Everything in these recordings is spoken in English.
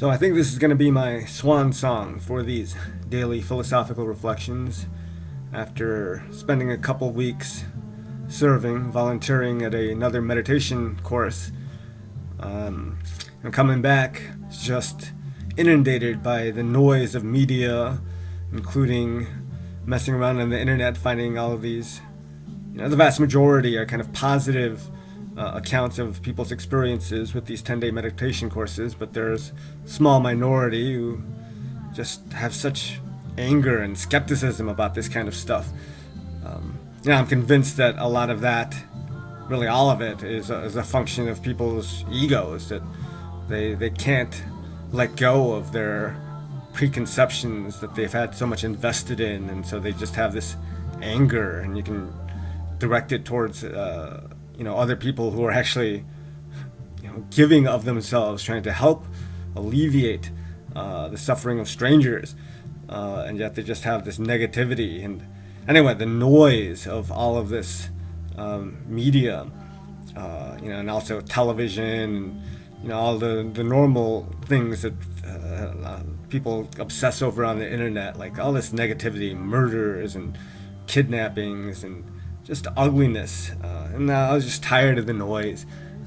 So I think this is going to be my swan song for these daily philosophical reflections after spending a couple weeks volunteering at another meditation course. And coming back, just inundated by the noise of media, including messing around on the internet, finding all of these. The vast majority are kind of positive accounts of people's experiences with these 10-day meditation courses, but there's a small minority who just have such anger and skepticism about this kind of stuff. I'm convinced that a lot of that, really all of it, is a function of people's egos, that they can't let go of their preconceptions that they've had so much invested in, and so they just have this anger, and you can direct it towards other people who are actually giving of themselves, trying to help alleviate the suffering of strangers, and yet they just have this negativity. And anyway, the noise of all of this media, and also television, and all the normal things that people obsess over on the internet, like all this negativity, murders and kidnappings and just ugliness. And I was just tired of the noise,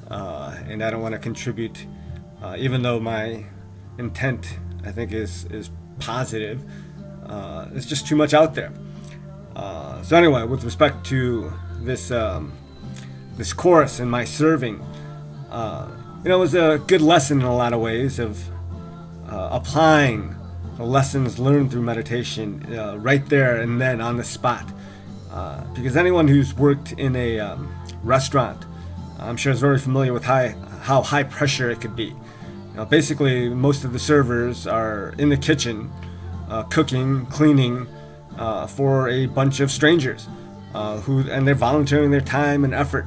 and I don't want to contribute, even though my intent, I think, is positive. It's just too much out there. So anyway, with respect to this course and my serving, it was a good lesson in a lot of ways of applying the lessons learned through meditation right there and then on the spot. Because anyone who's worked in a restaurant, I'm sure, is very familiar with how high pressure it could be. Basically, most of the servers are in the kitchen, cooking, cleaning for a bunch of strangers, and they're volunteering their time and effort.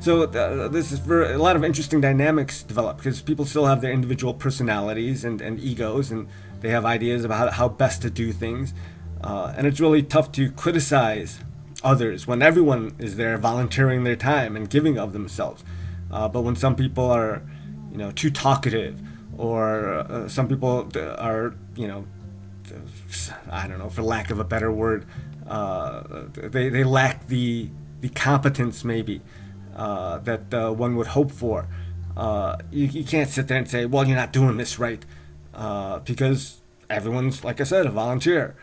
So this is where a lot of interesting dynamics develop, because people still have their individual personalities and egos, and they have ideas about how best to do things. And it's really tough to criticize others when everyone is there volunteering their time and giving of themselves. But when some people are, too talkative, or some people are, I don't know, for lack of a better word, they lack the competence maybe that one would hope for. You can't sit there and say, well, you're not doing this right, because everyone's, like I said, a volunteer.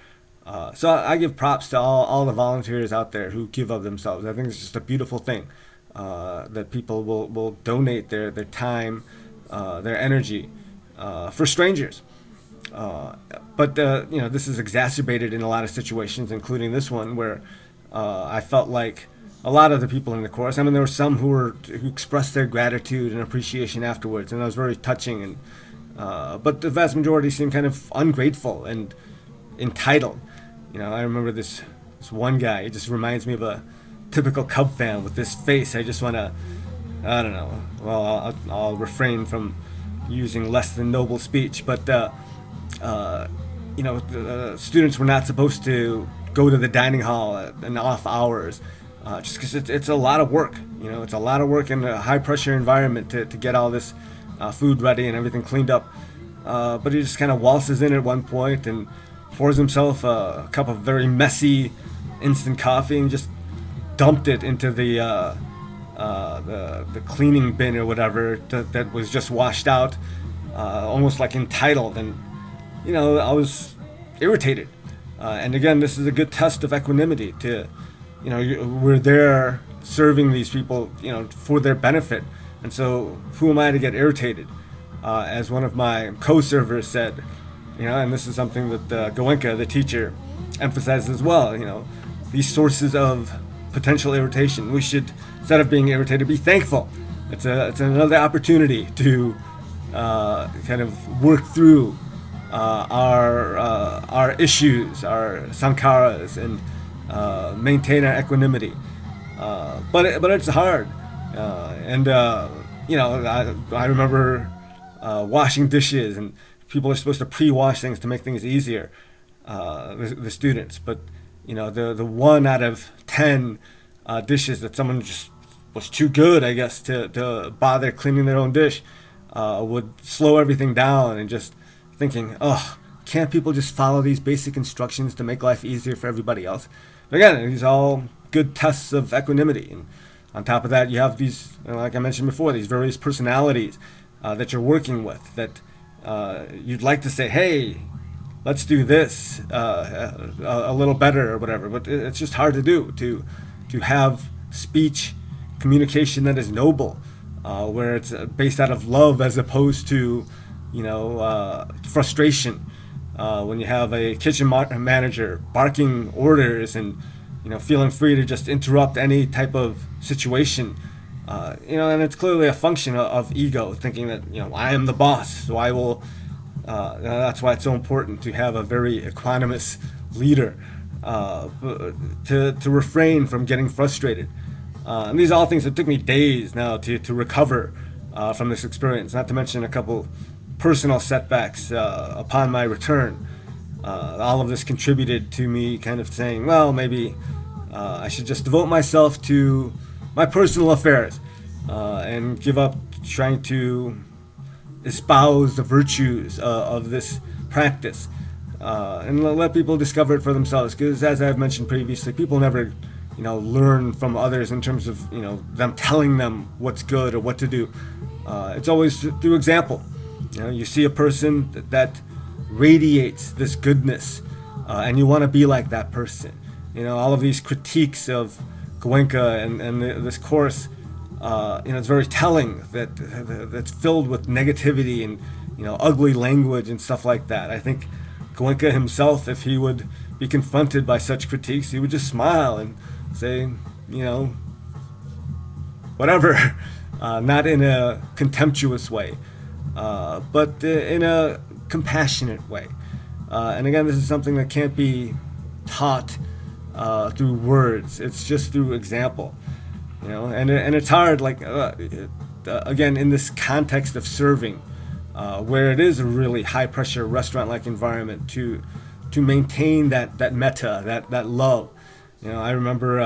So I give props to all the volunteers out there who give of themselves. I think it's just a beautiful thing, that people will donate their time, their energy, for strangers. But this is exacerbated in a lot of situations, including this one, where I felt like a lot of the people in the course, there were some who expressed their gratitude and appreciation afterwards, and that was very touching. And but the vast majority seemed kind of ungrateful and entitled. I remember this one guy. He just reminds me of a typical Cub fan with this face. I just want to, I don't know. Well, I'll refrain from using less than noble speech. But the students were not supposed to go to the dining hall in off hours, just because it's a lot of work. It's a lot of work in a high pressure environment to get all this food ready and everything cleaned up. But he just kind of waltzes in at one point and pours himself a cup of very messy instant coffee and just dumped it into the cleaning bin or whatever that was just washed out, almost like entitled. And I was irritated. And again, this is a good test of equanimity. We're there serving these people, for their benefit. And so who am I to get irritated? As one of my co-servers said, and this is something that Goenka, the teacher, emphasizes as well, these sources of potential irritation. We should, instead of being irritated, be thankful. It's another opportunity to kind of work through our issues, our sankharas, and maintain our equanimity. But it's hard. I remember washing dishes, and people are supposed to pre-wash things to make things easier, the students. But the 1 out of 10 dishes that someone just was too good, I guess, to bother cleaning their own dish, would slow everything down and just thinking, oh, can't people just follow these basic instructions to make life easier for everybody else? But again, these are all good tests of equanimity. And on top of that, you have these, like I mentioned before, these various personalities that you're working with that you'd like to say, hey, let's do this a little better or whatever. But it's just hard to do, to have speech communication that is noble, where it's based out of love as opposed to, frustration. When you have a kitchen manager barking orders and feeling free to just interrupt any type of situation, and it's clearly a function of ego, thinking that I am the boss, so I will. That's why it's so important to have a very equanimous leader, to refrain from getting frustrated. And these are all things that took me days now to recover from this experience. Not to mention a couple personal setbacks upon my return. All of this contributed to me kind of saying, well, maybe I should just devote myself to my personal affairs and give up trying to espouse the virtues of this practice and let people discover it for themselves. Because as I've mentioned previously, people never learn from others in terms of them telling them what's good or what to do. It's always through example. You see a person that radiates this goodness, and you want to be like that person. All of these critiques of Goenka and this course, it's very telling that's filled with negativity and ugly language and stuff like that. I think Goenka himself, if he would be confronted by such critiques, he would just smile and say, whatever, not in a contemptuous way, but in a compassionate way. And again, this is something that can't be taught through words. It's just through example, and it's hard, again, in this context of serving, where it is a really high pressure restaurant-like environment, to maintain that metta, that love. I remember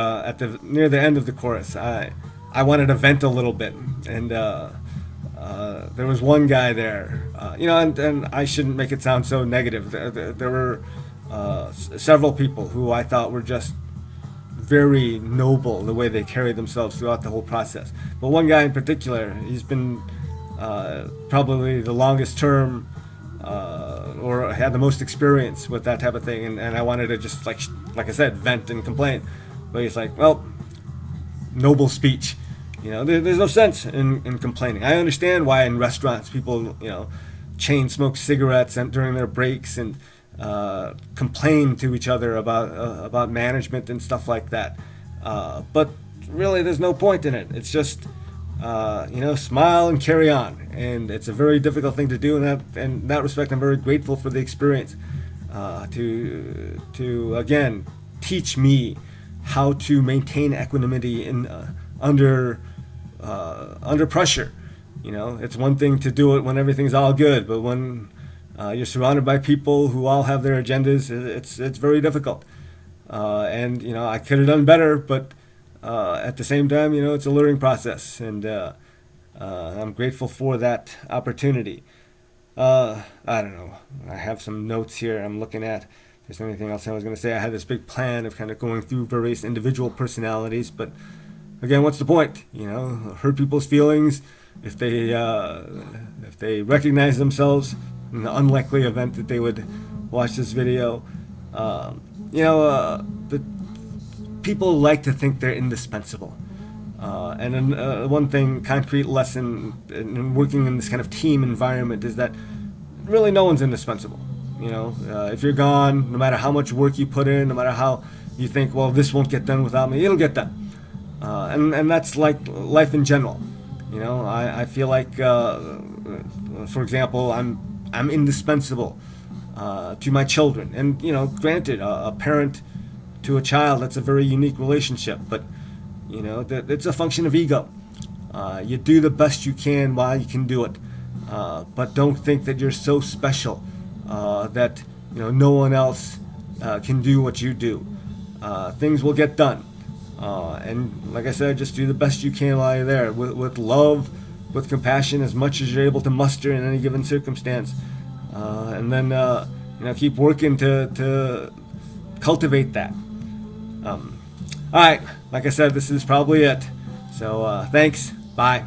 near the end of the course, I wanted to vent a little bit, and there was one guy there, and I shouldn't make it sound so negative. There were several people who I thought were just very noble the way they carried themselves throughout the whole process. But one guy in particular, he's been probably the longest term or had the most experience with that type of thing, and I wanted to just like I said, vent and complain. But he's like, well, noble speech. There's no sense in complaining. I understand why in restaurants people chain smoke cigarettes during their breaks and complain to each other about management and stuff like that. But really, there's no point in it. It's just smile and carry on. And it's a very difficult thing to do. And in that respect, I'm very grateful for the experience to again teach me how to maintain equanimity under pressure. It's one thing to do it when everything's all good, but when you're surrounded by people who all have their agendas, it's very difficult. And I could have done better, but at the same time, it's a learning process, and I'm grateful for that opportunity. I don't know. I have some notes here I'm looking at. If there's anything else I was going to say, I had this big plan of kind of going through various individual personalities, but again, what's the point? Hurt people's feelings if they recognize themselves in the unlikely event that they would watch this video. The people like to think they're indispensable. And then one thing, concrete lesson in working in this kind of team environment is that really no one's indispensable. If you're gone, no matter how much work you put in, no matter how you think, well, this won't get done without me, it'll get done. And that's like life in general. I feel like, for example, I'm indispensable to my children. And, granted, a parent to a child, that's a very unique relationship. But, it's a function of ego. You do the best you can while you can do it. But don't think that you're so special that, no one else can do what you do. Things will get done. And like I said, just do the best you can while you're there, with love, with compassion, as much as you're able to muster in any given circumstance. and then keep working to cultivate that. All right, like I said, this is probably it. So thanks. Bye.